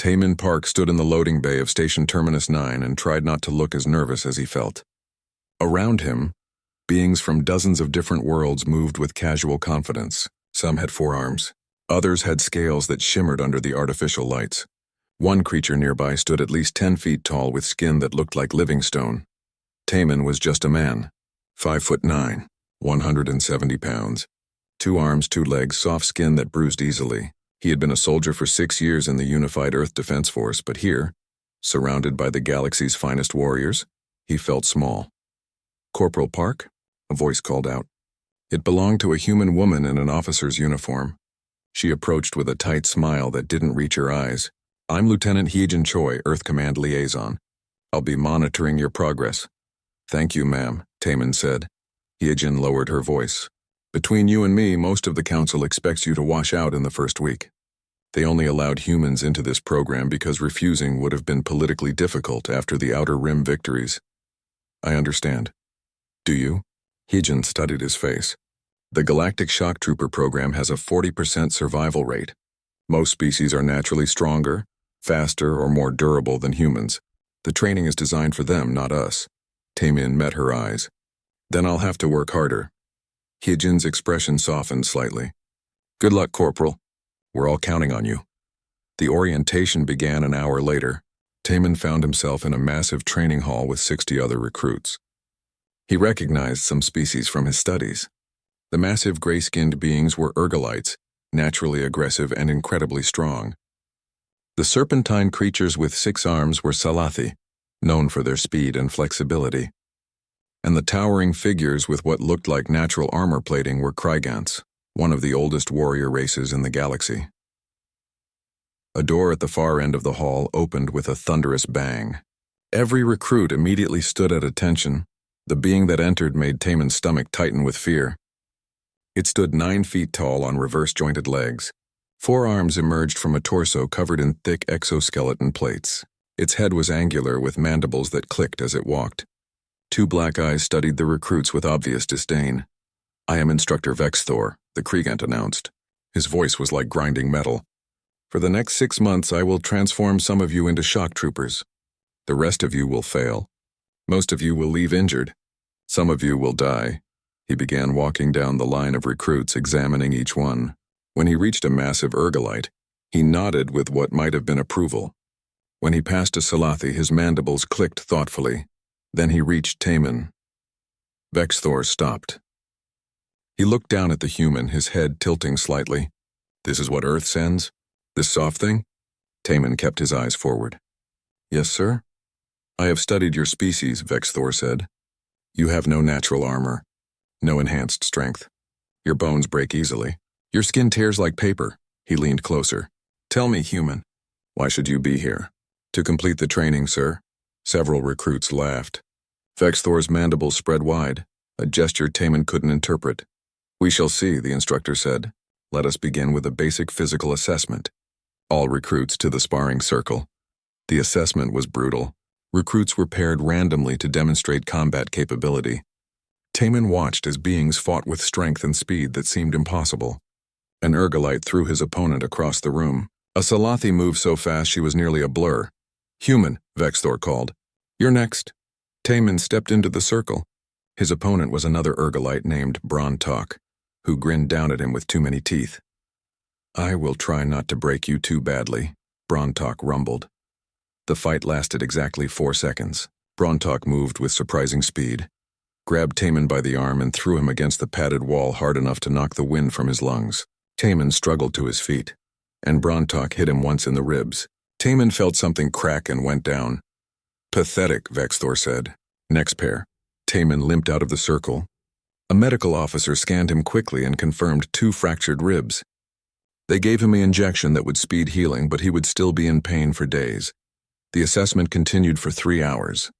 Taman Park stood in the loading bay of Station Terminus 9 and tried not to look as nervous as he felt. Around him, beings from dozens of different worlds moved with casual confidence. Some had forearms. Others had scales that shimmered under the artificial lights. One creature nearby stood at least 10 feet tall with skin that looked like living stone. Taman was just a man, 5'9", 170 pounds. 2 arms, 2 legs, soft skin that bruised easily. He had been a soldier for 6 years in the Unified Earth Defense Force, but here, surrounded by the galaxy's finest warriors, he felt small. "Corporal Park?" a voice called out. It belonged to a human woman in an officer's uniform. She approached with a tight smile that didn't reach her eyes. "I'm Lieutenant Heejin Choi, Earth Command Liaison. I'll be monitoring your progress." "Thank you, ma'am," Taman said. Heejin lowered her voice. "Between you and me, most of the Council expects you to wash out in the first week. They only allowed humans into this program because refusing would have been politically difficult after the Outer Rim victories." "I understand. Do you?" Heejin studied his face. "The Galactic Shock Trooper program has a 40% survival rate. Most species are naturally stronger, faster, or more durable than humans. The training is designed for them, not us." Taman met her eyes. "Then I'll have to work harder." Heejin's expression softened slightly. "Good luck, Corporal. We're all counting on you." The orientation began an hour later. Taman found himself in a massive training hall with 60 other recruits. He recognized some species from his studies. The massive gray-skinned beings were ergolites, naturally aggressive and incredibly strong. The serpentine creatures with 6 arms were Salathi, known for their speed and flexibility. And the towering figures with what looked like natural armor plating were Krygants, one of the oldest warrior races in the galaxy. A door at the far end of the hall opened with a thunderous bang. Every recruit immediately stood at attention. The being that entered made Taman's stomach tighten with fear. It stood 9 feet tall on reverse-jointed legs. 4 arms emerged from a torso covered in thick exoskeleton plates. Its head was angular with mandibles that clicked as it walked. 2 black eyes studied the recruits with obvious disdain. "I am Instructor Vexthor," the Krygant announced. His voice was like grinding metal. "For the next 6 months, I will transform some of you into shock troopers. The rest of you will fail. Most of you will leave injured. Some of you will die." He began walking down the line of recruits, examining each one. When he reached a massive ergolite, he nodded with what might have been approval. When he passed a Salathi, his mandibles clicked thoughtfully. Then he reached Taman. Vexthor stopped. He looked down at the human, his head tilting slightly. "This is what Earth sends? This soft thing?" Taman kept his eyes forward. "Yes, sir." "I have studied your species," Vexthor said. "You have no natural armor. No enhanced strength. Your bones break easily. Your skin tears like paper." He leaned closer. "Tell me, human, why should you be here?" "To complete the training, sir." Several recruits laughed. Vexthor's mandibles spread wide, a gesture Taman couldn't interpret. "We shall see," the instructor said. "Let us begin with a basic physical assessment." All recruits to the sparring circle. The assessment was brutal. Recruits were paired randomly to demonstrate combat capability. Taman watched as beings fought with strength and speed that seemed impossible. An ergolite threw his opponent across the room. A Salathi moved so fast she was nearly a blur. "Human," Vexthor called. "You're next." Taman stepped into the circle. His opponent was another ergolite named Brontok, who grinned down at him with too many teeth. "I will try not to break you too badly," Brontok rumbled. The fight lasted exactly 4 seconds. Brontok moved with surprising speed, grabbed Taman by the arm and threw him against the padded wall hard enough to knock the wind from his lungs. Taman struggled to his feet, and Brontok hit him once in the ribs. Taman felt something crack and went down. "Pathetic," Vexthor said. "Next pair." Taman limped out of the circle. A medical officer scanned him quickly and confirmed 2 fractured ribs. They gave him an injection that would speed healing, but he would still be in pain for days. The assessment continued for 3 hours.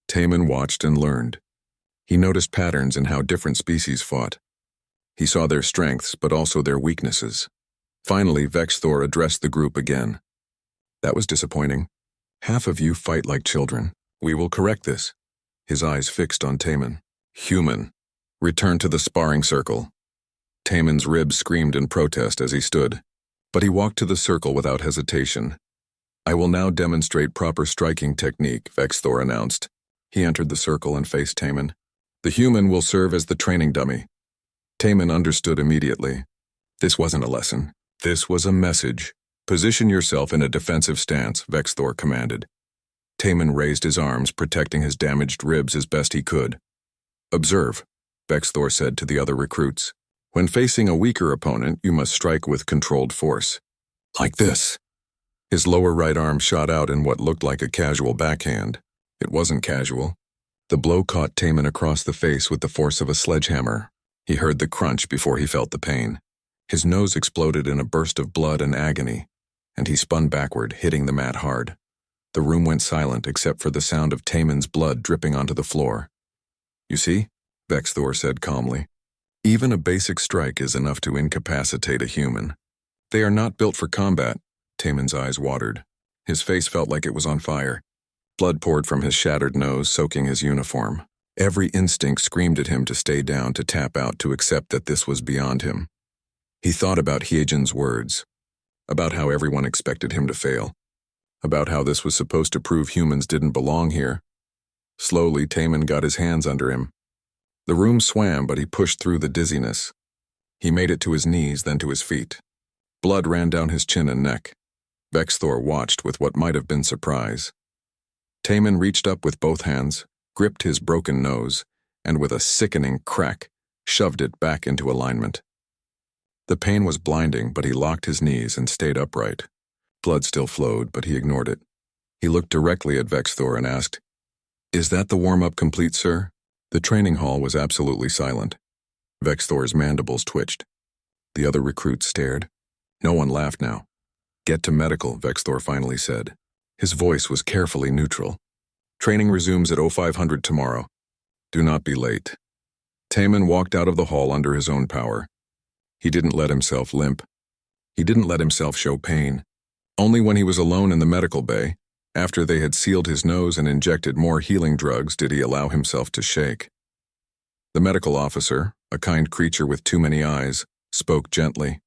Taman watched and learned. He noticed patterns in how different species fought. He saw their strengths, but also their weaknesses. Finally, Vexthor addressed the group again. "That was disappointing. Half of you fight like children. We will correct this." His eyes fixed on Taman. "Human, return to the sparring circle." Taman's ribs screamed in protest as he stood, but he walked to the circle without hesitation. I will now demonstrate proper striking technique, Vexthor announced. He entered the circle and faced Taman. The human will serve as the training dummy. Taman understood immediately. This wasn't a lesson. This was a message. Position yourself in a defensive stance, Vexthor commanded. Taman raised his arms, protecting his damaged ribs as best he could. Observe, Vexthor said to the other recruits. When facing a weaker opponent, you must strike with controlled force. Like this. His lower right arm shot out in what looked like a casual backhand. It wasn't casual. The blow caught Taman across the face with the force of a sledgehammer. He heard the crunch before he felt the pain. His nose exploded in a burst of blood and agony, and he spun backward, hitting the mat hard. The room went silent except for the sound of Taman's blood dripping onto the floor. You see, Vexthor said calmly. Even a basic strike is enough to incapacitate a human. They are not built for combat. Taman's eyes watered. His face felt like it was on fire. Blood poured from his shattered nose, soaking his uniform. Every instinct screamed at him to stay down, to tap out, to accept that this was beyond him. He thought about Hyejin's words, about how everyone expected him to fail, about how this was supposed to prove humans didn't belong here. Slowly, Taman got his hands under him. The room swam, but he pushed through the dizziness. He made it to his knees, then to his feet. Blood ran down his chin and neck. Vexthor watched with what might have been surprise. Taman reached up with both hands, gripped his broken nose, and with a sickening crack, shoved it back into alignment. The pain was blinding, but he locked his knees and stayed upright. Blood still flowed, but he ignored it. He looked directly at Vexthor and asked, "Is that the warm-up complete, sir?" The training hall was absolutely silent. Vexthor's mandibles twitched. The other recruits stared. No one laughed now. "Get to medical," Vexthor finally said. His voice was carefully neutral. "Training resumes at 0500 tomorrow. Do not be late." Taman walked out of the hall under his own power. He didn't let himself limp. He didn't let himself show pain. Only when he was alone in the medical bay, after they had sealed his nose and injected more healing drugs, did he allow himself to shake. The medical officer, a kind creature with too many eyes, spoke gently.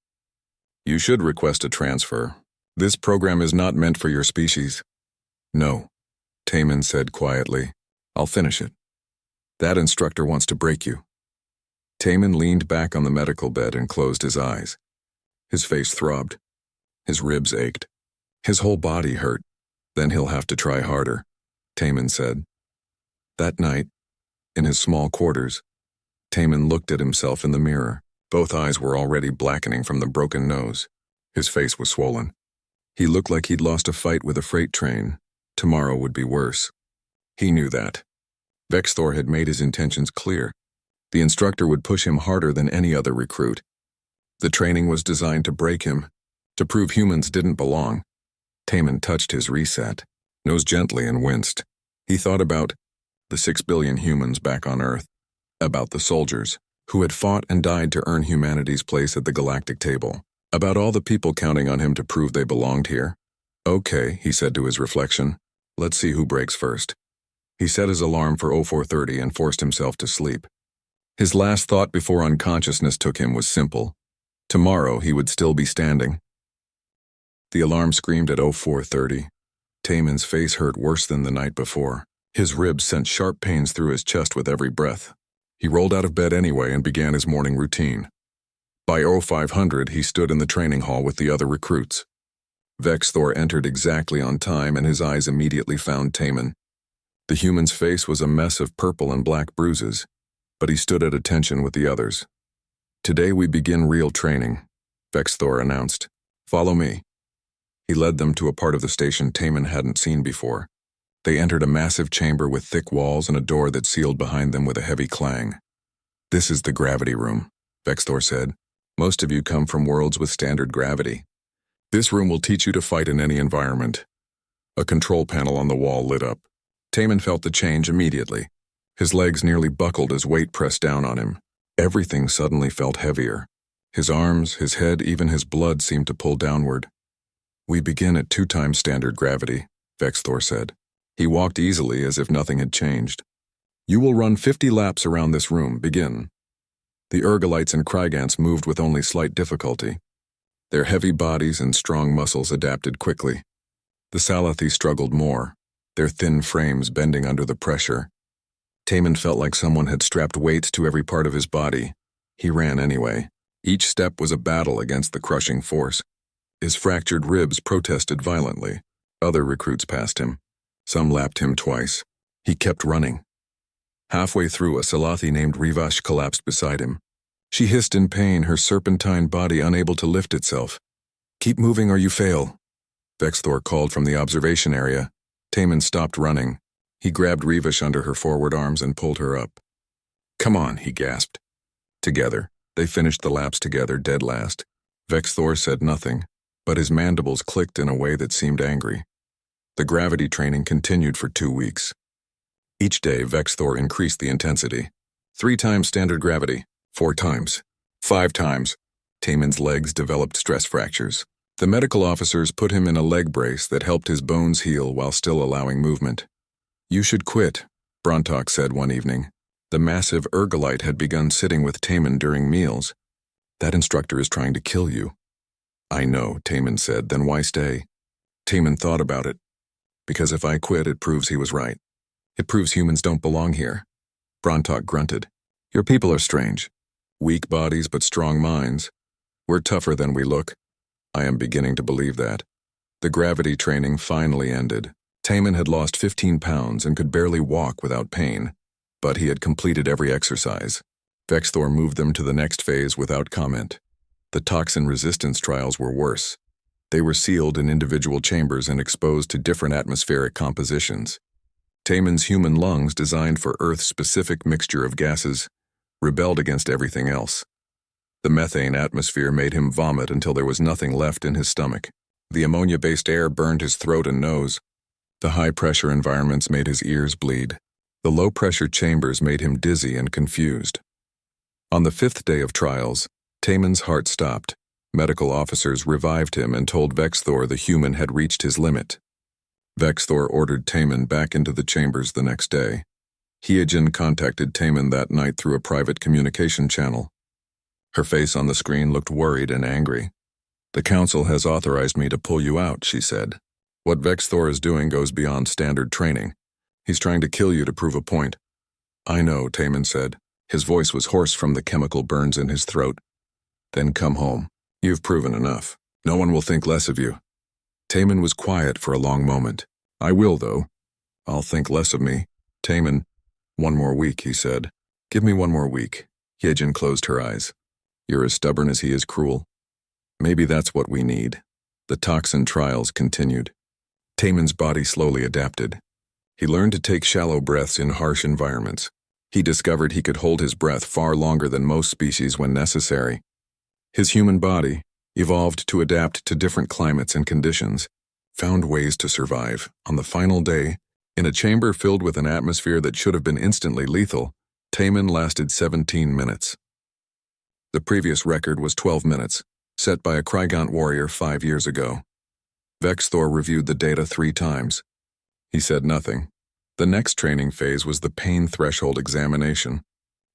"You should request a transfer. This program is not meant for your species." "No," Taman said quietly. "I'll finish it. That instructor wants to break you." Taman leaned back on the medical bed and closed his eyes. His face throbbed. His ribs ached. His whole body hurt. "Then he'll have to try harder," Taman said. That night, in his small quarters, Taman looked at himself in the mirror. Both eyes were already blackening from the broken nose. His face was swollen. He looked like he'd lost a fight with a freight train. Tomorrow would be worse. He knew that. Vexthor had made his intentions clear. The instructor would push him harder than any other recruit. The training was designed to break him, to prove humans didn't belong. Taman touched his reset, nose gently, and winced. He thought about the 6 billion humans back on Earth, about the soldiers who had fought and died to earn humanity's place at the galactic table, about all the people counting on him to prove they belonged here. "Okay," he said to his reflection, "let's see who breaks first." He set his alarm for 0430 and forced himself to sleep. His last thought before unconsciousness took him was simple. Tomorrow he would still be standing. The alarm screamed at 0430. Taman's face hurt worse than the night before. His ribs sent sharp pains through his chest with every breath. He rolled out of bed anyway and began his morning routine. By 0500 he stood in the training hall with the other recruits. Vexthor entered exactly on time, and his eyes immediately found Taman. The human's face was a mess of purple and black bruises, but he stood at attention with the others. "Today we begin real training," Vexthor announced. "Follow me." He led them to a part of the station Taman hadn't seen before. They entered a massive chamber with thick walls and a door that sealed behind them with a heavy clang. "This is the gravity room," Vexthor said. "Most of you come from worlds with standard gravity. This room will teach you to fight in any environment." A control panel on the wall lit up. Taman felt the change immediately. His legs nearly buckled as weight pressed down on him. Everything suddenly felt heavier. His arms, his head, even his blood seemed to pull downward. "We begin at 2 times standard gravity," Vexthor said. He walked easily as if nothing had changed. "You will run 50 laps around this room. Begin." The Ergolites and Krygants moved with only slight difficulty. Their heavy bodies and strong muscles adapted quickly. The Salathi struggled more, their thin frames bending under the pressure. Taman felt like someone had strapped weights to every part of his body. He ran anyway. Each step was a battle against the crushing force. His fractured ribs protested violently. Other recruits passed him. Some lapped him twice. He kept running. Halfway through, a Salathi named Rivash collapsed beside him. She hissed in pain, her serpentine body unable to lift itself. "Keep moving or you fail," Vexthor called from the observation area. Taman stopped running. He grabbed Rivash under her forward arms and pulled her up. "Come on," he gasped. Together, they finished the laps together, dead last. Vexthor said nothing, but his mandibles clicked in a way that seemed angry. The gravity training continued for 2 weeks. Each day, Vexthor increased the intensity. 3 times standard gravity, 4 times, 5 times. Taman's legs developed stress fractures. The medical officers put him in a leg brace that helped his bones heal while still allowing movement. "You should quit," Brontok said one evening. The massive ergolite had begun sitting with Taman during meals. "That instructor is trying to kill you." "I know," Taman said, "then why stay?" Taman thought about it. "Because if I quit, it proves he was right. It proves humans don't belong here." Brontok grunted. "Your people are strange. Weak bodies but strong minds. We're tougher than we look." "I am beginning to believe that." The gravity training finally ended. Taman had lost 15 pounds and could barely walk without pain, but he had completed every exercise. Vexthor moved them to the next phase without comment. The toxin resistance trials were worse. They were sealed in individual chambers and exposed to different atmospheric compositions. Taman's human lungs, designed for Earth-specific mixture of gases, rebelled against everything else. The methane atmosphere made him vomit until there was nothing left in his stomach. The ammonia-based air burned his throat and nose. The high-pressure environments made his ears bleed. The low-pressure chambers made him dizzy and confused. On the 5th day of trials, Taman's heart stopped. Medical officers revived him and told Vexthor the human had reached his limit. Vexthor ordered Taman back into the chambers the next day. Hyejin contacted Taman that night through a private communication channel. Her face on the screen looked worried and angry. "The council has authorized me to pull you out," she said. "What Vexthor is doing goes beyond standard training. He's trying to kill you to prove a point." "I know," Taman said. His voice was hoarse from the chemical burns in his throat. "Then come home. You've proven enough. No one will think less of you." Taman was quiet for a long moment. "I will, though. I'll think less of me." Taman, "1 more week," he said. "Give me 1 more week." Hyejin closed her eyes. "You're as stubborn as he is cruel. Maybe that's what we need." The toxin trials continued. Taman's body slowly adapted. He learned to take shallow breaths in harsh environments. He discovered he could hold his breath far longer than most species when necessary. His human body, evolved to adapt to different climates and conditions, found ways to survive. On the final day, in a chamber filled with an atmosphere that should have been instantly lethal, Taman lasted 17 minutes. The previous record was 12 minutes, set by a Krygant warrior 5 years ago. Vexthor reviewed the data 3 times. He said nothing. The next training phase was the pain threshold examination.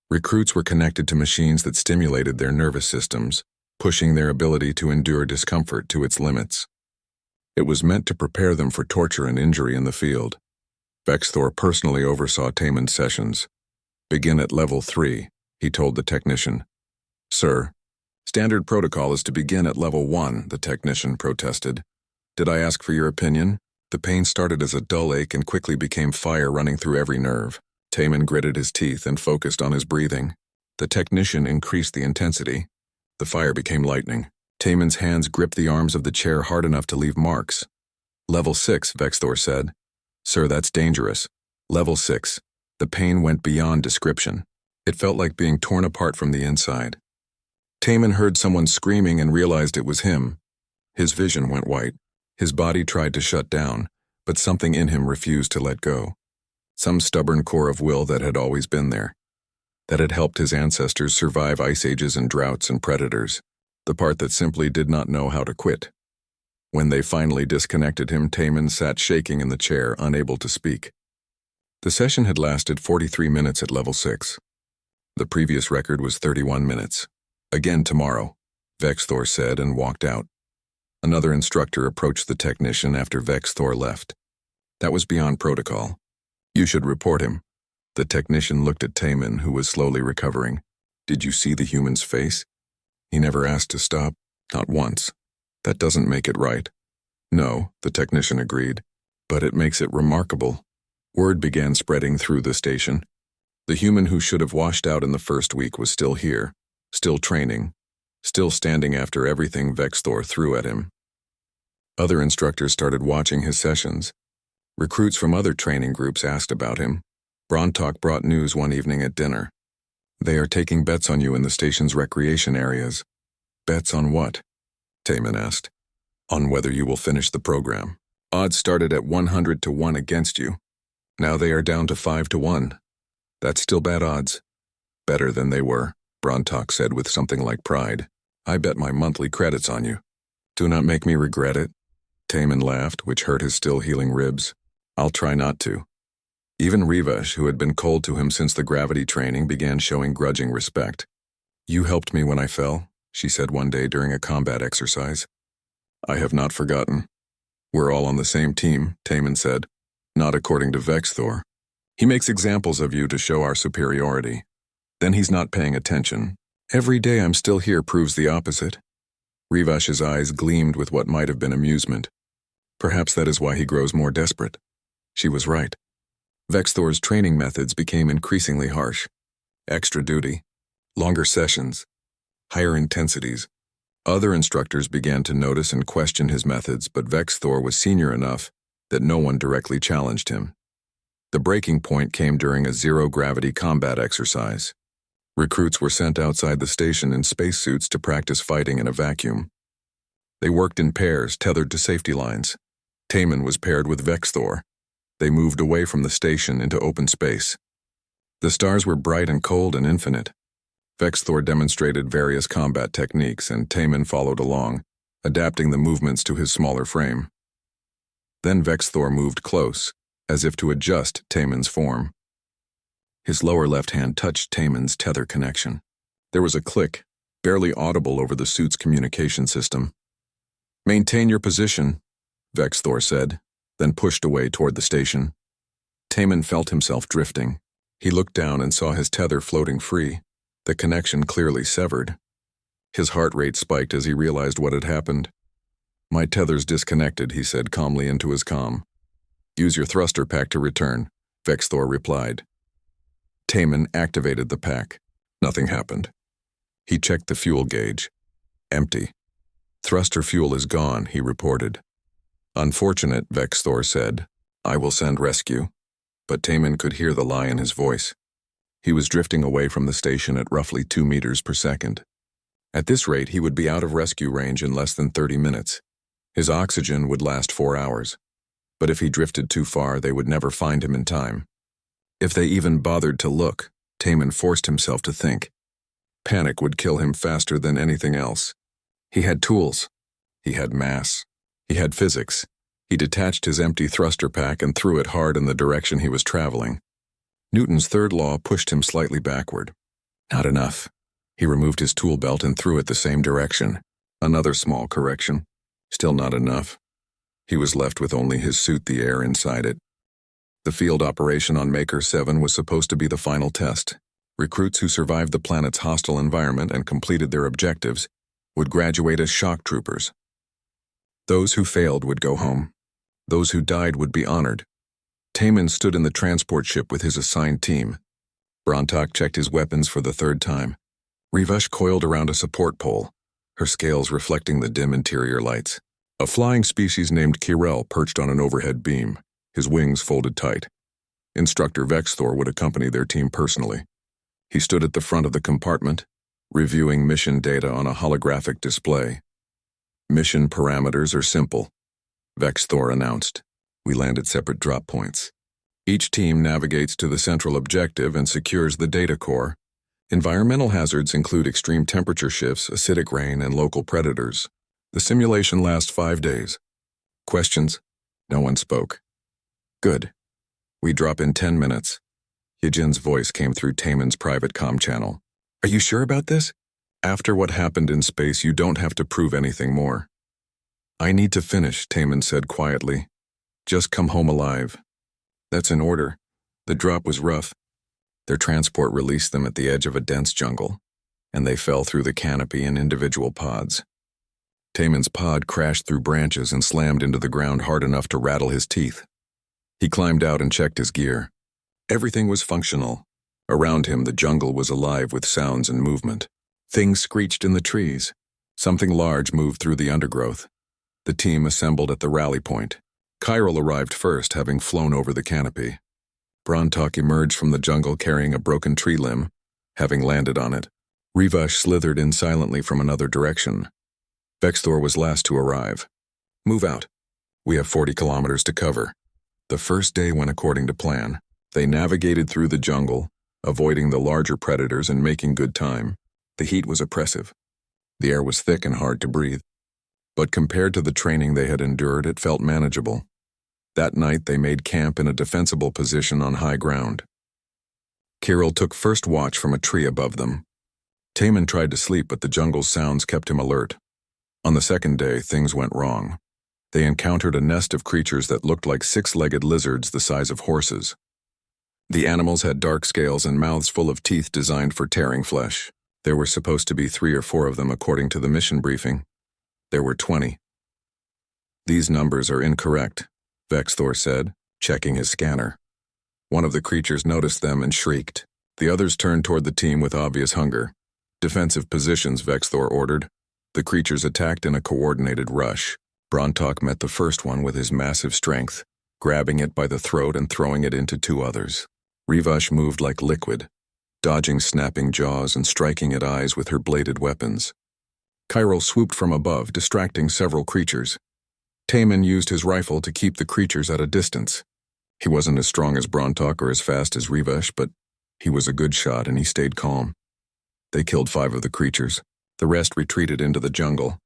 Recruits were connected to machines that stimulated their nervous systems, pushing their ability to endure discomfort to its limits. It was meant to prepare them for torture and injury in the field. Vexthor personally oversaw Taman's sessions. "Begin at level 3, he told the technician. "Sir, standard protocol is to begin at level 1, the technician protested. "Did I ask for your opinion?" The pain started as a dull ache and quickly became fire running through every nerve. Taman gritted his teeth and focused on his breathing. The technician increased the intensity. The fire became lightning. Taman's hands gripped the arms of the chair hard enough to leave marks. "Level 6, Vexthor said. "Sir, that's dangerous." Level 6. The pain went beyond description. It felt like being torn apart from the inside. Taman heard someone screaming and realized it was him. His vision went white. His body tried to shut down, but something in him refused to let go. Some stubborn core of will that had always been there. That had helped his ancestors survive ice ages and droughts and predators. The part that simply did not know how to quit. When they finally disconnected him, Taman sat shaking in the chair, unable to speak. The session had lasted 43 minutes at level 6. The previous record was 31 minutes. "Again tomorrow," Vexthor said and walked out. Another instructor approached the technician after Vex Thor left. That was beyond protocol. You should report him. The technician looked at Taman, who was slowly recovering. Did you see the human's face? He never asked to stop, not once. That doesn't make it right. No, the technician agreed, but it makes it remarkable. Word began spreading through the station. The human who should have washed out in the first week was still here, still training, still standing after everything Vex Thor threw at him. Other instructors started watching his sessions. Recruits from other training groups asked about him. Brontok brought news one evening at dinner. They are taking bets on you in the station's recreation areas. Bets on what? Taman asked. On whether you will finish the program. Odds started at 100 to 1 against you. Now they are down to 5 to 1. That's still bad odds. Better than they were, Brontok said with something like pride. I bet my monthly credits on you. Do not make me regret it. Taman laughed, which hurt his still healing ribs. I'll try not to. Even Rivash, who had been cold to him since the gravity training, began showing grudging respect. You helped me when I fell, she said one day during a combat exercise. I have not forgotten. We're all on the same team, Taman said. Not according to Vex Thor. He makes examples of you to show our superiority. Then he's not paying attention. Every day I'm still here proves the opposite. Rivash's eyes gleamed with what might have been amusement. Perhaps that is why he grows more desperate. She was right. Vex Thor's training methods became increasingly harsh. Extra duty, longer sessions, higher intensities. Other instructors began to notice and question his methods, but Vex Thor was senior enough that no one directly challenged him. The breaking point came during a zero-gravity combat exercise. Recruits were sent outside the station in spacesuits to practice fighting in a vacuum. They worked in pairs, tethered to safety lines. Taman was paired with Vex Thor. They moved away from the station into open space. The stars were bright and cold and infinite. Vex Thor demonstrated various combat techniques, and Taman followed along, adapting the movements to his smaller frame. Then Vex Thor moved close, as if to adjust Taman's form. His lower left hand touched Taman's tether connection. There was a click, barely audible over the suit's communication system. Maintain your position, Vex Thor said, then pushed away toward the station. Taman felt himself drifting. He looked down and saw his tether floating free, the connection clearly severed. His heart rate spiked as he realized what had happened. My tether's disconnected, he said calmly into his comm. Use your thruster pack to return, Vex Thor replied. Taman activated the pack. Nothing happened. He checked the fuel gauge. Empty. Thruster fuel is gone, he reported. Unfortunate, Vex Thor said. I will send rescue. But Taman could hear the lie in his voice. He was drifting away from the station at roughly 2 meters per second. At this rate, he would be out of rescue range in less than 30 minutes. His oxygen would last 4 hours. But if he drifted too far, they would never find him in time. If they even bothered to look, Taman forced himself to think. Panic would kill him faster than anything else. He had tools. He had mass. He had physics. He detached his empty thruster pack and threw it hard in the direction he was traveling. Newton's third law pushed him slightly backward. Not enough. He removed his tool belt and threw it the same direction. Another small correction. Still not enough. He was left with only his suit, the air inside it. The field operation on Maker 7 was supposed to be the final test. Recruits who survived the planet's hostile environment and completed their objectives would graduate as shock troopers. Those who failed would go home. Those who died would be honored. Taman stood in the transport ship with his assigned team. Brontok checked his weapons for the 3rd time. Rivash coiled around a support pole, her scales reflecting the dim interior lights. A flying species named Kirel perched on an overhead beam, his wings folded tight. Instructor Vex Thor would accompany their team personally. He stood at the front of the compartment, reviewing mission data on a holographic display. Mission parameters are simple, Vex Thor announced. We land at separate drop points. Each team navigates to the central objective and secures the data core. Environmental hazards include extreme temperature shifts, acidic rain, and local predators. The simulation lasts 5 days. Questions? No one spoke. Good. We drop in 10 minutes. Yijin's voice came through Taman's private comm channel. Are you sure about this? After what happened in space, you don't have to prove anything more. I need to finish, Taman said quietly. Just come home alive. That's an order. The drop was rough. Their transport released them at the edge of a dense jungle, and they fell through the canopy in individual pods. Taman's pod crashed through branches and slammed into the ground hard enough to rattle his teeth. He climbed out and checked his gear. Everything was functional. Around him, the jungle was alive with sounds and movement. Things screeched in the trees. Something large moved through the undergrowth. The team assembled at the rally point. Chiral arrived first, having flown over the canopy. Brontok emerged from the jungle carrying a broken tree limb, having landed on it. Rivash slithered in silently from another direction. Vexthor was last to arrive. Move out. We have 40 kilometers to cover. The first day went according to plan. They navigated through the jungle, avoiding the larger predators and making good time. The heat was oppressive. The air was thick and hard to breathe. But compared to the training they had endured, it felt manageable. That night, they made camp in a defensible position on high ground. Chiral took first watch from a tree above them. Taman tried to sleep, but the jungle's sounds kept him alert. On the second day, things went wrong. They encountered a nest of creatures that looked like six-legged lizards the size of horses. The animals had dark scales and mouths full of teeth designed for tearing flesh. There were supposed to be 3 or 4 of them according to the mission briefing. There were 20. These numbers are incorrect, Vexthor said, checking his scanner. One of the creatures noticed them and shrieked. The others turned toward the team with obvious hunger. Defensive positions, Vexthor ordered. The creatures attacked in a coordinated rush. Brontok met the first one with his massive strength, grabbing it by the throat and throwing it into 2 others. Rivash moved like liquid, dodging snapping jaws and striking at eyes with her bladed weapons. Chiral swooped from above, distracting several creatures. Taman used his rifle to keep the creatures at a distance. He wasn't as strong as Brontok or as fast as Rivash, but he was a good shot and he stayed calm. They killed 5 of the creatures. The rest retreated into the jungle.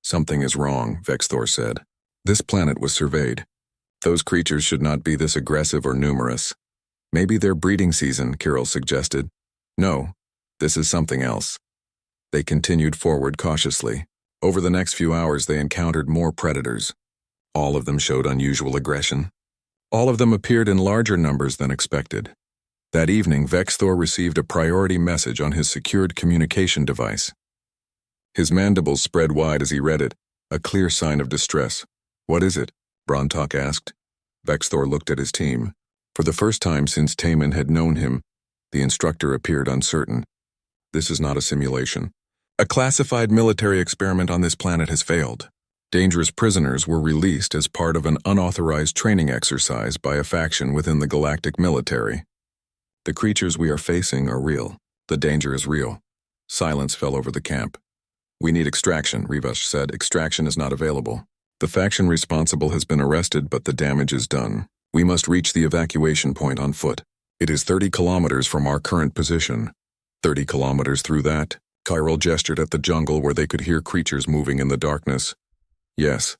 Something is wrong, Vexthor said. This planet was surveyed. Those creatures should not be this aggressive or numerous. Maybe their breeding season, Chiral suggested. No, this is something else. They continued forward cautiously. Over the next few hours, they encountered more predators. All of them showed unusual aggression. All of them appeared in larger numbers than expected. That evening, Vexthor received a priority message on his secured communication device. His mandibles spread wide as he read it, a clear sign of distress. What is it? Brontok asked. Vexthor looked at his team. For the first time since Taman had known him, the instructor appeared uncertain. This is not a simulation. A classified military experiment on this planet has failed. Dangerous prisoners were released as part of an unauthorized training exercise by a faction within the galactic military. The creatures we are facing are real. The danger is real. Silence fell over the camp. We need extraction, Rivash said. Extraction is not available. The faction responsible has been arrested, but the damage is done. We must reach the evacuation point on foot. It is 30 kilometers from our current position. 30 kilometers through that? Chiral gestured at the jungle where they could hear creatures moving in the darkness. Yes.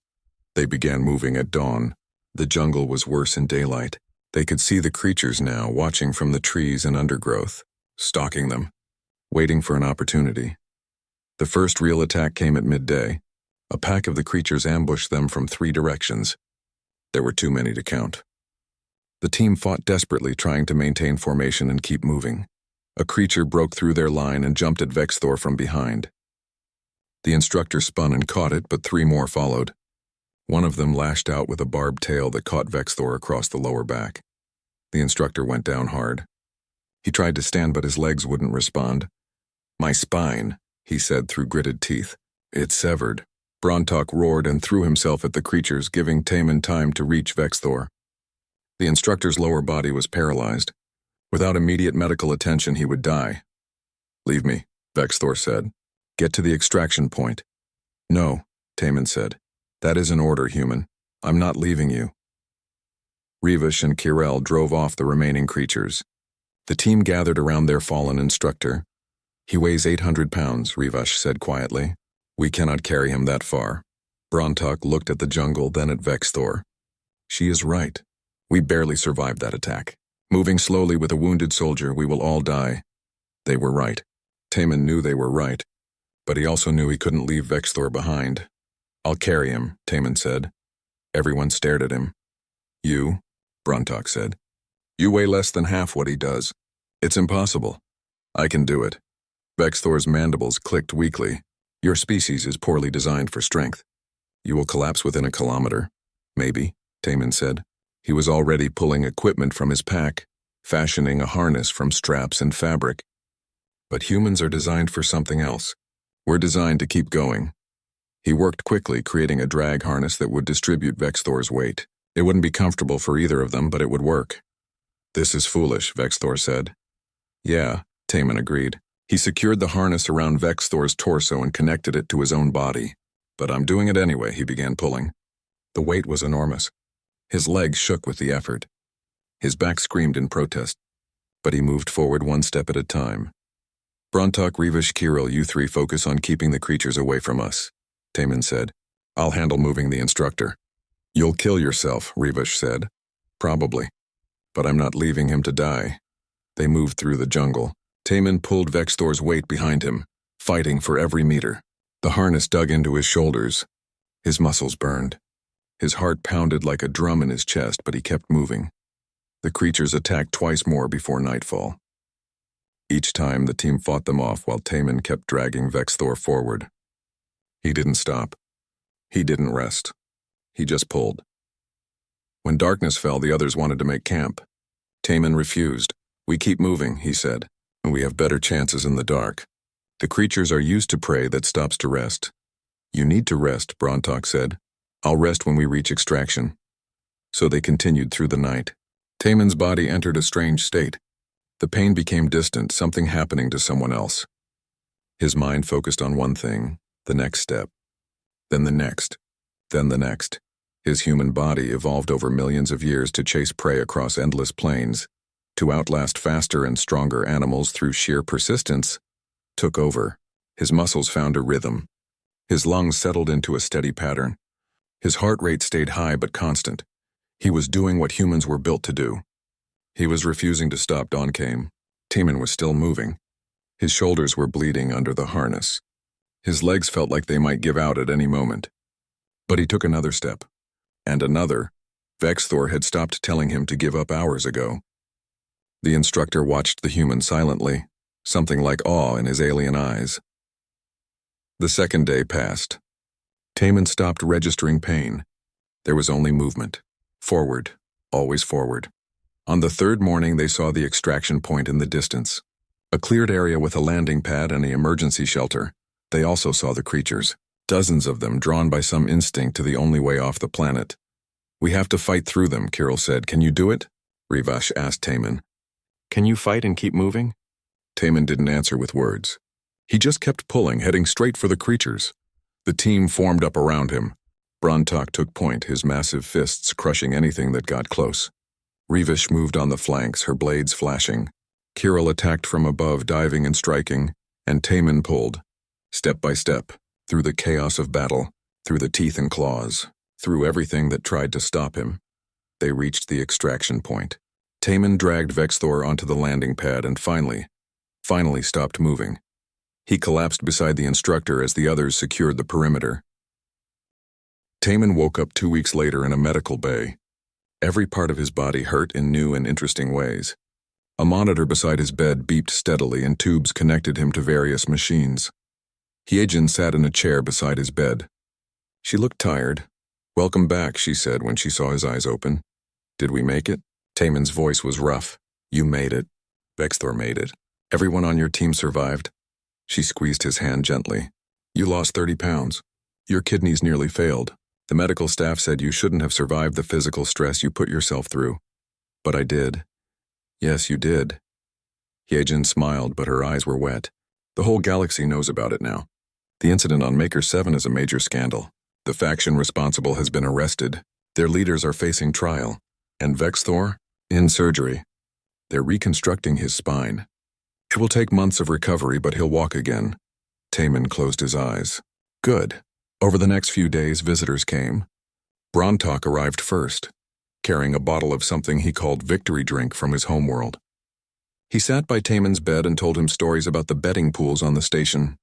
They began moving at dawn. The jungle was worse in daylight. They could see the creatures now, watching from the trees and undergrowth, stalking them, waiting for an opportunity. The first real attack came at midday. A pack of the creatures ambushed them from 3 directions. There were too many to count. The team fought desperately, trying to maintain formation and keep moving. A creature broke through their line and jumped at Vexthor from behind. The instructor spun and caught it, but 3 more followed. One of them lashed out with a barbed tail that caught Vexthor across the lower back. The instructor went down hard. He tried to stand, but his legs wouldn't respond. My spine, he said through gritted teeth. It's severed. Brontok roared and threw himself at the creatures, giving Taman time to reach Vexthor. The instructor's lower body was paralyzed. Without immediate medical attention, he would die. Leave me, Vexthor said. Get to the extraction point. No, Taman said. That is an order, human. I'm not leaving you. Rivash and Chiral drove off the remaining creatures. The team gathered around their fallen instructor. He weighs 800 pounds, Rivash said quietly. We cannot carry him that far. Brontok looked at the jungle, then at Vexthor. She is right. We barely survived that attack. Moving slowly with a wounded soldier, we will all die. They were right. Taman knew they were right, but he also knew he couldn't leave Vexthor behind. I'll carry him, Taman said. Everyone stared at him. You, Brontok said. You weigh less than half what he does. It's impossible. I can do it. Vexthor's mandibles clicked weakly. Your species is poorly designed for strength. You will collapse within a kilometer. Maybe, Taman said. He was already pulling equipment from his pack, fashioning a harness from straps and fabric. But humans are designed for something else. We're designed to keep going. He worked quickly, creating a drag harness that would distribute Vexthor's weight. It wouldn't be comfortable for either of them, but it would work. This is foolish, Vexthor said. Yeah, Taman agreed. He secured the harness around Vexthor's torso and connected it to his own body. But I'm doing it anyway, he began pulling. The weight was enormous. His legs shook with the effort. His back screamed in protest. But he moved forward one step at a time. Brontok, Revish, Kirill, you three focus on keeping the creatures away from us, Taman said. I'll handle moving the instructor. You'll kill yourself, Revish said. Probably. But I'm not leaving him to die. They moved through the jungle. Taman pulled Vexthor's weight behind him, fighting for every meter. The harness dug into his shoulders. His muscles burned. His heart pounded like a drum in his chest, but he kept moving. The creatures attacked twice more before nightfall. Each time, the team fought them off while Taman kept dragging Vexthor forward. He didn't stop. He didn't rest. He just pulled. When darkness fell, the others wanted to make camp. Taman refused. We keep moving, he said, and we have better chances in the dark. The creatures are used to prey that stops to rest. You need to rest, Brontok said. I'll rest when we reach extraction. So they continued through the night. Taman's body entered a strange state. The pain became distant, something happening to someone else. His mind focused on one thing, the next step. Then the next. Then the next. His human body evolved over millions of years to chase prey across endless plains, to outlast faster and stronger animals through sheer persistence, took over. His muscles found a rhythm. His lungs settled into a steady pattern. His heart rate stayed high but constant. He was doing what humans were built to do. He was refusing to stop. Dawn came. Taman was still moving. His shoulders were bleeding under the harness. His legs felt like they might give out at any moment. But he took another step. And another. Vexthor had stopped telling him to give up hours ago. The instructor watched the human silently, something like awe in his alien eyes. The second day passed. Taman stopped registering pain. There was only movement. Forward, always forward. On the third morning, they saw the extraction point in the distance. A cleared area with a landing pad and an emergency shelter. They also saw the creatures, dozens of them drawn by some instinct to the only way off the planet. We have to fight through them, Kirill said. Can you do it? Revash asked Taman. Can you fight and keep moving? Taman didn't answer with words. He just kept pulling, heading straight for the creatures. The team formed up around him. Brontok took point, his massive fists crushing anything that got close. Revish moved on the flanks, her blades flashing. Kirill attacked from above, diving and striking, and Taman pulled, step by step, through the chaos of battle, through the teeth and claws, through everything that tried to stop him. They reached the extraction point. Taman dragged Vexthor onto the landing pad and finally stopped moving. He collapsed beside the instructor as the others secured the perimeter. Taman woke up 2 weeks later in a medical bay. Every part of his body hurt in new and interesting ways. A monitor beside his bed beeped steadily and tubes connected him to various machines. Hyejin sat in a chair beside his bed. She looked tired. Welcome back, she said when she saw his eyes open. Did we make it? Taman's voice was rough. You made it. Vexthor made it. Everyone on your team survived. She squeezed his hand gently. You lost 30 pounds. Your kidneys nearly failed. The medical staff said you shouldn't have survived the physical stress you put yourself through. But I did. Yes, you did. Hyejin smiled, but her eyes were wet. The whole galaxy knows about it now. The incident on Maker 7 is a major scandal. The faction responsible has been arrested. Their leaders are facing trial. And Vexthor? In surgery. They're reconstructing his spine. It will take months of recovery, but he'll walk again. Taman closed his eyes. Good. Over the next few days, visitors came. Brontok arrived first, carrying a bottle of something he called victory drink from his homeworld. He sat by Taman's bed and told him stories about the betting pools on the station.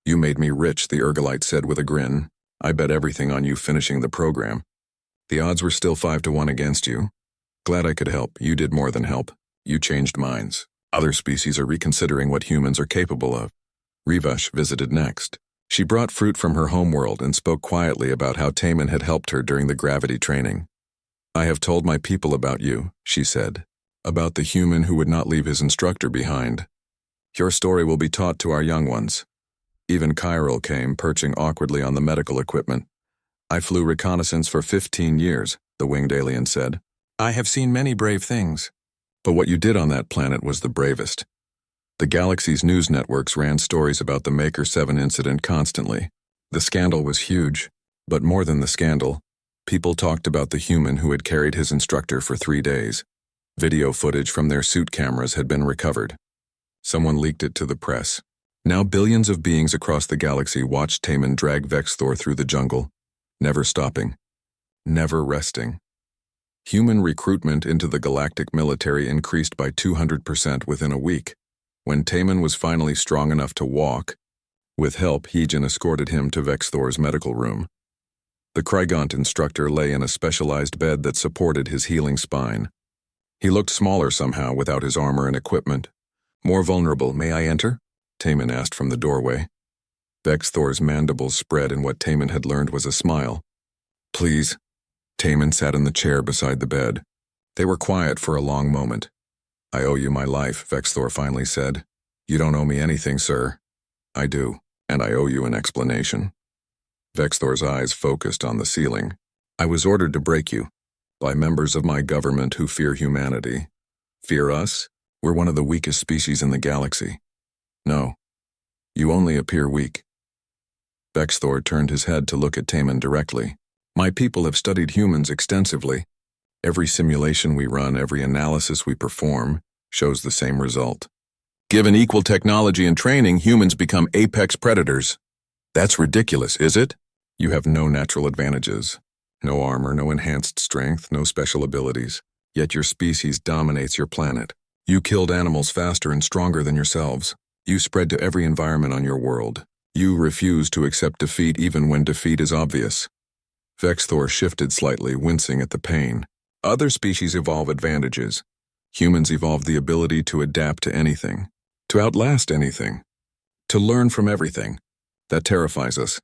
You made me rich, the Urgolite said with a grin. I bet everything on you finishing the program. The odds were still 5-1 against you. Glad I could help. You did more than help. You changed minds. Other species are reconsidering what humans are capable of. Rivash visited next. She brought fruit from her homeworld and spoke quietly about how Taman had helped her during the gravity training. I have told my people about you, she said. About the human who would not leave his instructor behind. Your story will be taught to our young ones. Even Chiral came, perching awkwardly on the medical equipment. I flew reconnaissance for 15 years, the winged alien said. I have seen many brave things. But what you did on that planet was the bravest. The galaxy's news networks ran stories about the Maker 7 incident constantly. The scandal was huge, but more than the scandal, people talked about the human who had carried his instructor for 3 days. Video footage from their suit cameras had been recovered. Someone leaked it to the press. Now billions of beings across the galaxy watched Taman drag Vexthor through the jungle, never stopping, never resting. Human recruitment into the galactic military increased by 200% within a week. When Taman was finally strong enough to walk, with help, Hejin escorted him to Vexthor's medical room. The Krygant instructor lay in a specialized bed that supported his healing spine. He looked smaller somehow without his armor and equipment. More vulnerable. May I enter? Taman asked from the doorway. Vexthor's mandibles spread and what Taman had learned was a smile. Please. Taman sat in the chair beside the bed. They were quiet for a long moment. I owe you my life, Vexthor finally said. You don't owe me anything, sir. I do, and I owe you an explanation. Vexthor's eyes focused on the ceiling. I was ordered to break you, by members of my government who fear humanity. Fear us? We're one of the weakest species in the galaxy. No, you only appear weak. Vexthor turned his head to look at Taman directly. My people have studied humans extensively. Every simulation we run, every analysis we perform, shows the same result. Given equal technology and training, humans become apex predators. That's ridiculous, is it? You have no natural advantages. No armor, no enhanced strength, no special abilities. Yet your species dominates your planet. You killed animals faster and stronger than yourselves. You spread to every environment on your world. You refuse to accept defeat even when defeat is obvious. Vexthor shifted slightly, wincing at the pain. Other species evolve advantages. Humans evolve the ability to adapt to anything, to outlast anything, to learn from everything. That terrifies us.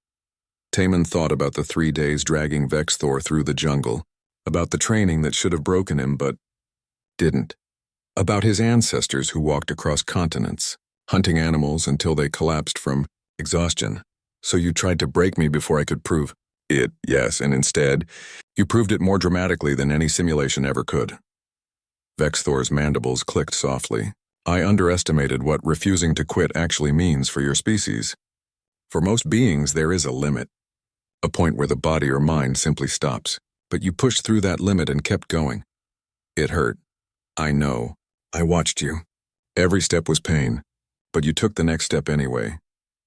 Taman thought about the 3 days dragging Vexthor through the jungle, about the training that should have broken him but didn't, about his ancestors who walked across continents, hunting animals until they collapsed from exhaustion. So you tried to break me before I could prove it, yes, and instead, you proved it more dramatically than any simulation ever could. Vexthor's mandibles clicked softly. I underestimated what refusing to quit actually means for your species. For most beings, there is a limit, a point where the body or mind simply stops. But you pushed through that limit and kept going. It hurt. I know. I watched you. Every step was pain, but you took the next step anyway.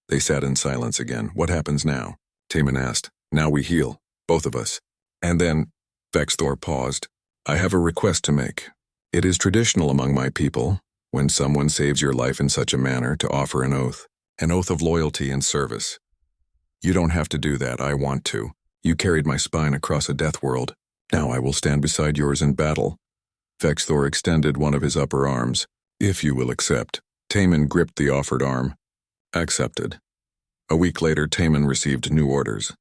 They sat in silence again. What happens now? Taman asked. Now we heal, both of us. And then, Vexthor paused. I have a request to make. It is traditional among my people, when someone saves your life in such a manner, to offer an oath of loyalty and service. You don't have to do that, I want to. You carried my spine across a death world. Now I will stand beside yours in battle. Vexthor extended one of his upper arms. If you will accept. Taman gripped the offered arm. Accepted. A week later, Taman received new orders.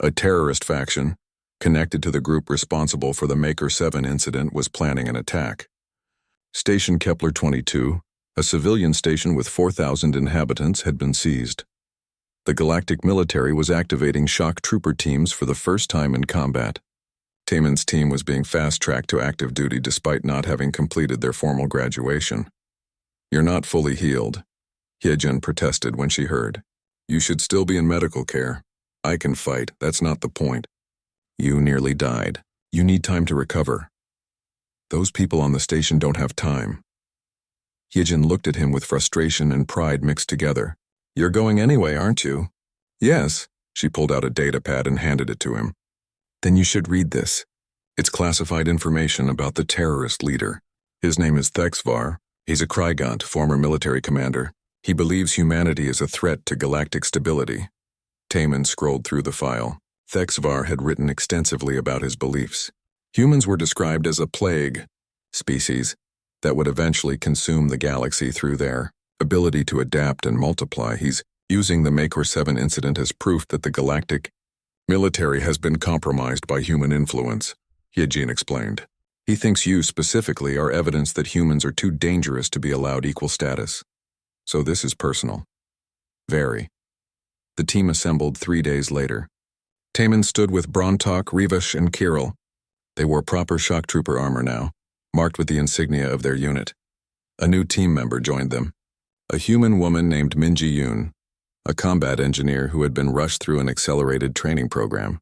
A terrorist faction, connected to the group responsible for the Maker 7 incident, was planning an attack. Station Kepler 22, a civilian station with 4,000 inhabitants, had been seized. The galactic military was activating shock trooper teams for the first time in combat. Taman's team was being fast-tracked to active duty despite not having completed their formal graduation. You're not fully healed, Hyejin protested when she heard. You should still be in medical care. I can fight, that's not the point. You nearly died. You need time to recover. Those people on the station don't have time. Hyejin looked at him with frustration and pride mixed together. You're going anyway, aren't you? Yes. She pulled out a data pad and handed it to him. Then you should read this. It's classified information about the terrorist leader. His name is Thexvar. He's a Krygant, former military commander. He believes humanity is a threat to galactic stability. Taman scrolled through the file. Thexvar had written extensively about his beliefs. Humans were described as a plague species that would eventually consume the galaxy through their ability to adapt and multiply. He's using the Makor 7 incident as proof that the galactic military has been compromised by human influence, Yejin explained. He thinks you specifically are evidence that humans are too dangerous to be allowed equal status. So this is personal. Very. The team assembled 3 days later. Taman stood with Brontok, Rivash, and Kirill. They wore proper shock trooper armor now, marked with the insignia of their unit. A new team member joined them. A human woman named Minji Yoon, a combat engineer who had been rushed through an accelerated training program.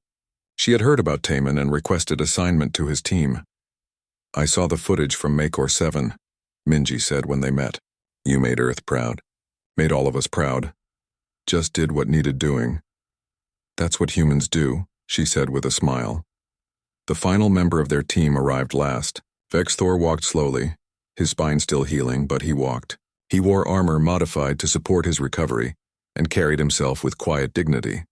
She had heard about Taman and requested assignment to his team. I saw the footage from Makor 7, Minji said when they met. You made Earth proud. Made all of us proud. Just did what needed doing. That's what humans do, she said with a smile. The final member of their team arrived last. Vexthor walked slowly, his spine still healing, but he walked. He wore armor modified to support his recovery and carried himself with quiet dignity.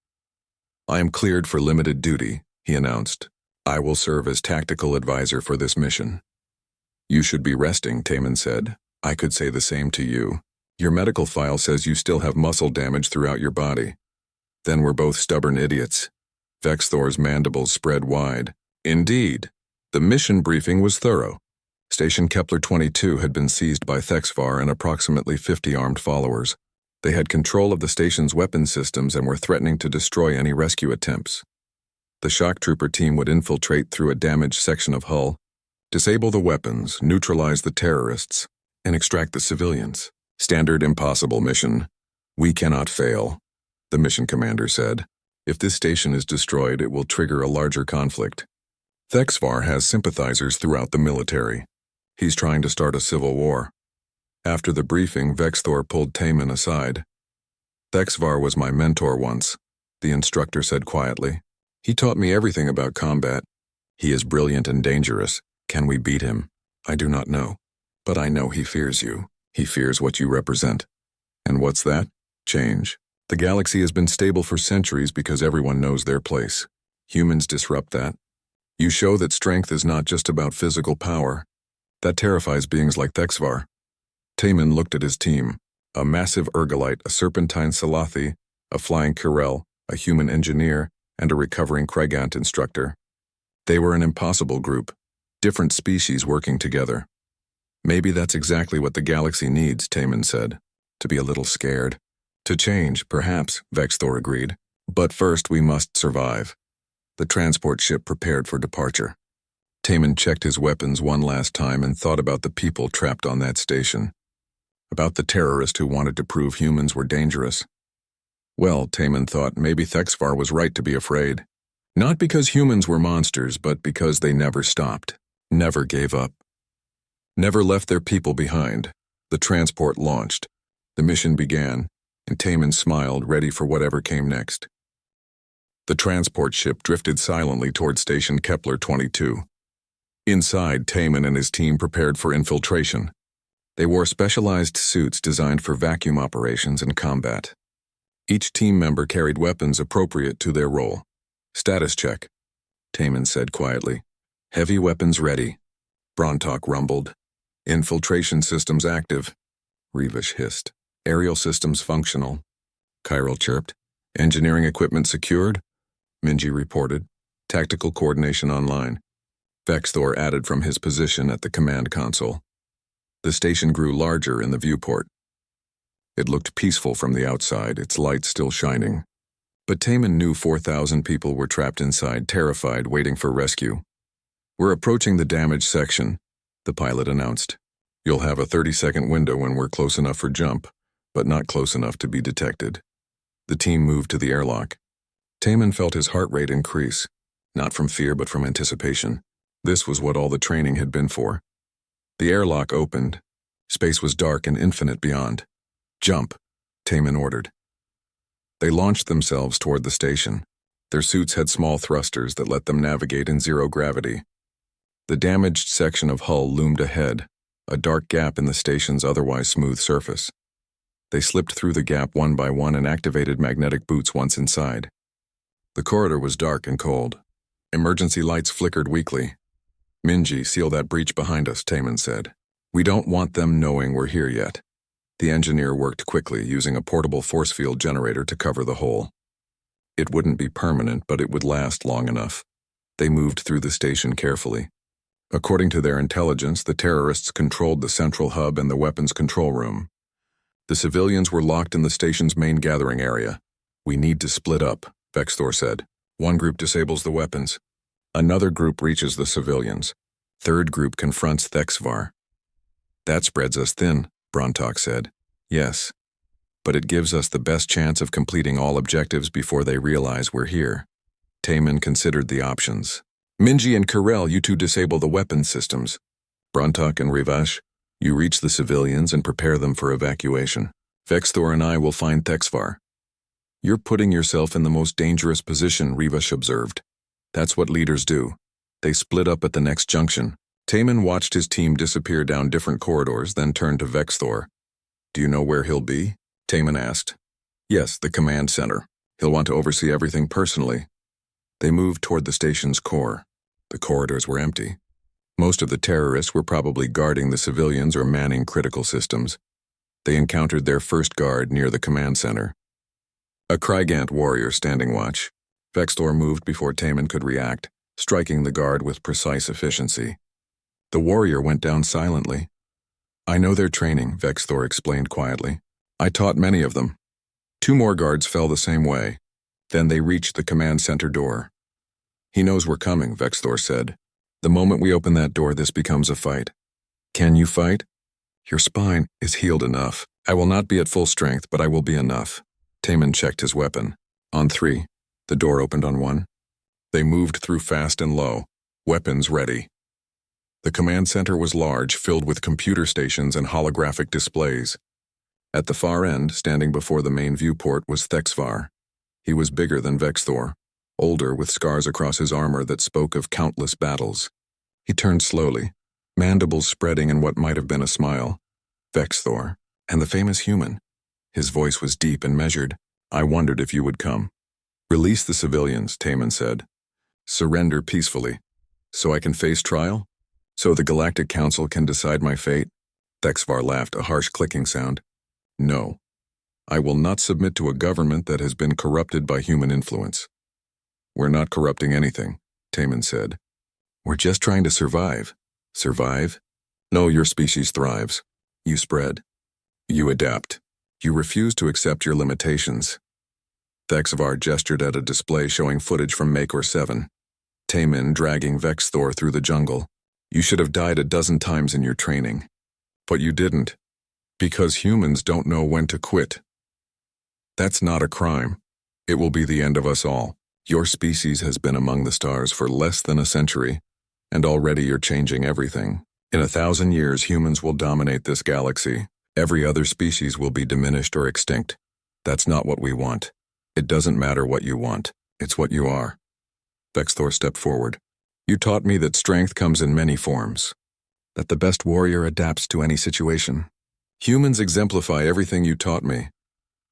I am cleared for limited duty, he announced. I will serve as tactical advisor for this mission. You should be resting, Taman said. I could say the same to you. Your medical file says you still have muscle damage throughout your body. Then we're both stubborn idiots. Vexthor's mandibles spread wide. Indeed. The mission briefing was thorough. Station Kepler 22 had been seized by Thexvar and approximately 50 armed followers. They had control of the station's weapon systems and were threatening to destroy any rescue attempts. The shock trooper team would infiltrate through a damaged section of hull, disable the weapons, neutralize the terrorists, and extract the civilians. Standard impossible mission. We cannot fail, the mission commander said. If this station is destroyed, it will trigger a larger conflict. Thexvar has sympathizers throughout the military. He's trying to start a civil war. After the briefing, Vexthor pulled Taman aside. Thexvar was my mentor once, the instructor said quietly. He taught me everything about combat. He is brilliant and dangerous. Can we beat him? I do not know. But I know he fears you. He fears what you represent. And what's that? Change. The galaxy has been stable for centuries because everyone knows their place. Humans disrupt that. You show that strength is not just about physical power. That terrifies beings like Thexvar. Taman looked at his team. A massive Urgolite, a serpentine Salathi, a flying Kirel, a human engineer, and a recovering Kragant instructor. They were an impossible group, different species working together. Maybe that's exactly what the galaxy needs, Taman said. To be a little scared. To change, perhaps, Vexthor agreed. But first we must survive. The transport ship prepared for departure. Taman checked his weapons one last time and thought about the people trapped on that station. About the terrorist who wanted to prove humans were dangerous. Well, Taman thought, maybe Thexvar was right to be afraid. Not because humans were monsters, but because they never stopped, never gave up. Never left their people behind. The transport launched. The mission began, and Taman smiled, ready for whatever came next. The transport ship drifted silently toward Station Kepler 22. Inside, Taman and his team prepared for infiltration. They wore specialized suits designed for vacuum operations and combat. Each team member carried weapons appropriate to their role. Status check, Taman said quietly. Heavy weapons ready. Brontok rumbled. Infiltration systems active. Rivash hissed. Aerial systems functional. Kirill chirped. Engineering equipment secured. Minji reported. Tactical coordination online. Vexthor added from his position at the command console. The station grew larger in the viewport. It looked peaceful from the outside, its lights still shining. But Taman knew 4,000 people were trapped inside, terrified, waiting for rescue. We're approaching the damaged section, the pilot announced. You'll have a 30-second window when we're close enough for jump, but not close enough to be detected. The team moved to the airlock. Taman felt his heart rate increase, not from fear but from anticipation. This was what all the training had been for. The airlock opened. Space was dark and infinite beyond. Jump, Taman ordered. They launched themselves toward the station. Their suits had small thrusters that let them navigate in zero gravity. The damaged section of hull loomed ahead, a dark gap in the station's otherwise smooth surface. They slipped through the gap one by one and activated magnetic boots once inside. The corridor was dark and cold. Emergency lights flickered weakly. Minji, seal that breach behind us, Taman said. We don't want them knowing we're here yet. The engineer worked quickly, using a portable force field generator to cover the hole. It wouldn't be permanent, but it would last long enough. They moved through the station carefully. According to their intelligence, the terrorists controlled the central hub and the weapons control room. The civilians were locked in the station's main gathering area. We need to split up, Vexthor said. One group disables the weapons. Another group reaches the civilians. Third group confronts Thexvar. That spreads us thin, Brontok said. Yes. But it gives us the best chance of completing all objectives before they realize we're here. Taman considered the options. Minji and Karel, you two disable the weapons systems. Brontok and Rivash, you reach the civilians and prepare them for evacuation. Vexthor and I will find Thexvar. You're putting yourself in the most dangerous position, Rivash observed. That's what leaders do. They split up at the next junction. Taman watched his team disappear down different corridors, then turned to Vexthor. Do you know where he'll be? Taman asked. Yes, the command center. He'll want to oversee everything personally. They moved toward the station's core. The corridors were empty. Most of the terrorists were probably guarding the civilians or manning critical systems. They encountered their first guard near the command center. A Krygant warrior standing watch. Vexthor moved before Taman could react, striking the guard with precise efficiency. The warrior went down silently. I know their training, Vexthor explained quietly. I taught many of them. 2 more guards fell the same way. Then they reached the command center door. He knows we're coming, Vexthor said. The moment we open that door, this becomes a fight. Can you fight? Your spine is healed enough. I will not be at full strength, but I will be enough. Taman checked his weapon. On 3. The door opened on 1. They moved through fast and low, weapons ready. The command center was large, filled with computer stations and holographic displays. At the far end, standing before the main viewport, was Thexvar. He was bigger than Vexthor, older with scars across his armor that spoke of countless battles. He turned slowly, mandibles spreading in what might have been a smile. Vexthor, and the famous human. His voice was deep and measured. I wondered if you would come. Release the civilians, Taman said. Surrender peacefully. So I can face trial? So the Galactic Council can decide my fate? Thexvar laughed, a harsh clicking sound. No. I will not submit to a government that has been corrupted by human influence. We're not corrupting anything, Taman said. We're just trying to survive. Survive? No, your species thrives. You spread. You adapt. You refuse to accept your limitations. Thexvar gestured at a display showing footage from Makor 7. Taman dragging Vexthor through the jungle. You should have died a dozen times in your training. But you didn't. Because humans don't know when to quit. That's not a crime. It will be the end of us all. Your species has been among the stars for less than a century, and already you're changing everything. In 1,000 years, humans will dominate this galaxy. Every other species will be diminished or extinct. That's not what we want. It doesn't matter what you want. It's what you are. Vexthor stepped forward. You taught me that strength comes in many forms. That the best warrior adapts to any situation. Humans exemplify everything you taught me.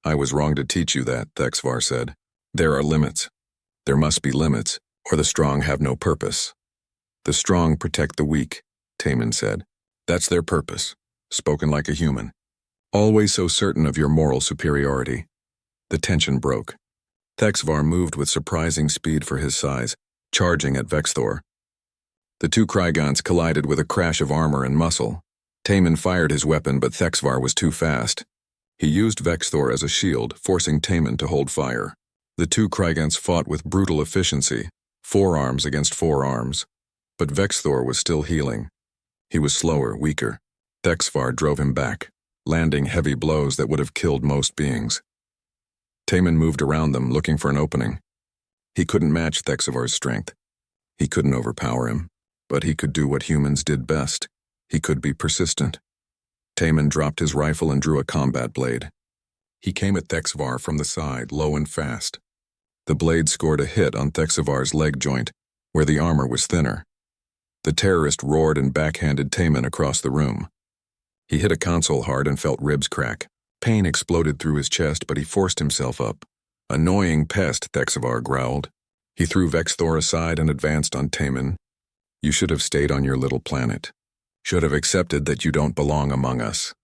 I was wrong to teach you that, Thexvar said. There are limits. There must be limits, or the strong have no purpose. The strong protect the weak, Taman said. That's their purpose, spoken like a human. Always so certain of your moral superiority. The tension broke. Thexvar moved with surprising speed for his size, charging at Vexthor. The 2 Krygants collided with a crash of armor and muscle. Taman fired his weapon, but Thexvar was too fast. He used Vexthor as a shield, forcing Taman to hold fire. The 2 Krygants fought with brutal efficiency, 4 arms against 4 arms. But Vexthor was still healing. He was slower, weaker. Thexvar drove him back, landing heavy blows that would have killed most beings. Taman moved around them, looking for an opening. He couldn't match Thexvar's strength. He couldn't overpower him, but he could do what humans did best. He could be persistent. Taman dropped his rifle and drew a combat blade. He came at Thexvar from the side, low and fast. The blade scored a hit on Thexvar's leg joint, where the armor was thinner. The terrorist roared and backhanded Taman across the room. He hit a console hard and felt ribs crack. Pain exploded through his chest, but he forced himself up. Annoying pest, Thexavar growled. He threw Vexthor aside and advanced on Taman. You should have stayed on your little planet. Should have accepted that you don't belong among us.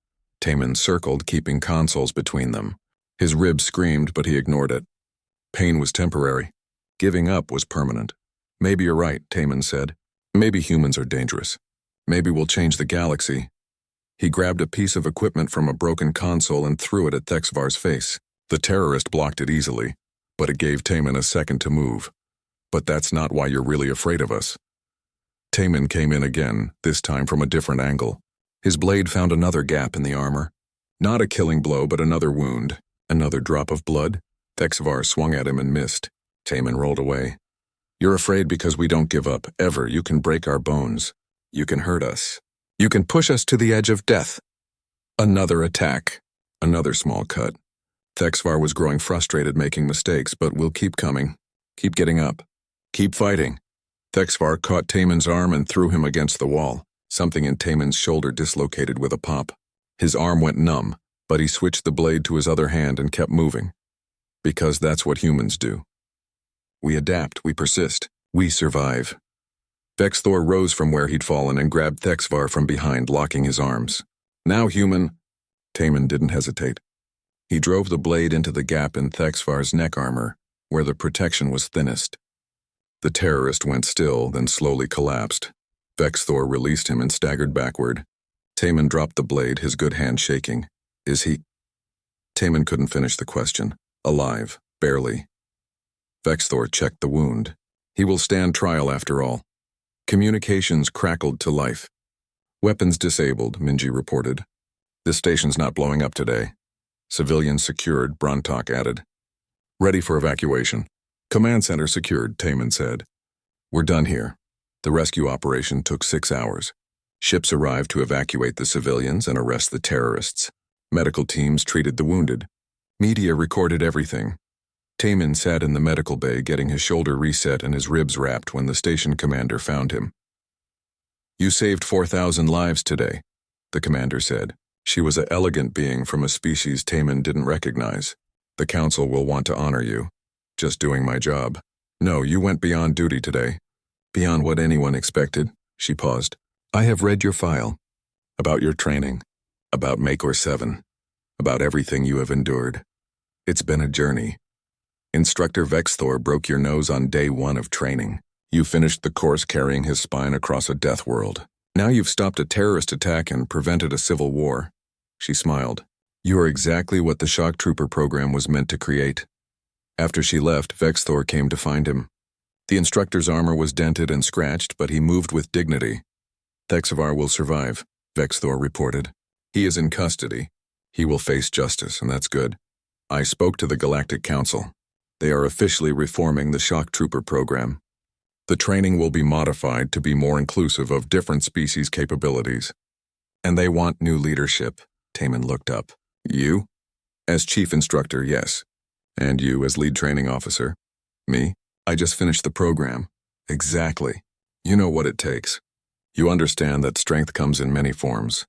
Taman circled, keeping consoles between them. His ribs screamed, but he ignored it. Pain was temporary. Giving up was permanent. Maybe you're right, Taman said. Maybe humans are dangerous. Maybe we'll change the galaxy. He grabbed a piece of equipment from a broken console and threw it at Thexvar's face. The terrorist blocked it easily, but it gave Taman a second to move. But that's not why you're really afraid of us. Taman came in again, this time from a different angle. His blade found another gap in the armor. Not a killing blow, but another wound. Another drop of blood. Thexvar swung at him and missed. Taman rolled away. You're afraid because we don't give up, ever. You can break our bones. You can hurt us. You can push us to the edge of death. Another attack. Another small cut. Thexvar was growing frustrated, making mistakes, but we'll keep coming. Keep getting up. Keep fighting. Thexvar caught Taman's arm and threw him against the wall. Something in Taman's shoulder dislocated with a pop. His arm went numb, but he switched the blade to his other hand and kept moving. Because that's what humans do. We adapt, we persist, we survive. Vexthor rose from where he'd fallen and grabbed Thexvar from behind, locking his arms. Now, human. Taman didn't hesitate. He drove the blade into the gap in Thexvar's neck armor, where the protection was thinnest. The terrorist went still, then slowly collapsed. Vexthor released him and staggered backward. Taman dropped the blade, his good hand shaking. Is he? Taman couldn't finish the question. Alive, barely. Vexthor checked the wound. He will stand trial after all. Communications crackled to life. Weapons disabled, Minji reported. This station's not blowing up today. Civilians secured, Brontok added. Ready for evacuation. Command center secured, Taman said. We're done here. The rescue operation took 6 hours. Ships arrived to evacuate the civilians and arrest the terrorists. Medical teams treated the wounded. Media recorded everything. Taman sat in the medical bay getting his shoulder reset and his ribs wrapped when the station commander found him. You saved 4,000 lives today, the commander said. She was an elegant being from a species Taman didn't recognize. The council will want to honor you. Just doing my job. No, you went beyond duty today. Beyond what anyone expected, she paused. I have read your file. About your training. About Makor 7. About everything you have endured. It's been a journey. Instructor Vexthor broke your nose on day 1 of training. You finished the course carrying his spine across a death world. Now you've stopped a terrorist attack and prevented a civil war. She smiled. You are exactly what the shock trooper program was meant to create. After she left, Vexthor came to find him. The instructor's armor was dented and scratched, but he moved with dignity. Thexavar will survive, Vexthor reported. He is in custody. He will face justice, and that's good. I spoke to the Galactic Council. They are officially reforming the shock trooper program. The training will be modified to be more inclusive of different species capabilities. And they want new leadership. Taman looked up. You? As chief instructor, yes. And you as lead training officer? Me? I just finished the program. Exactly. You know what it takes. You understand that strength comes in many forms.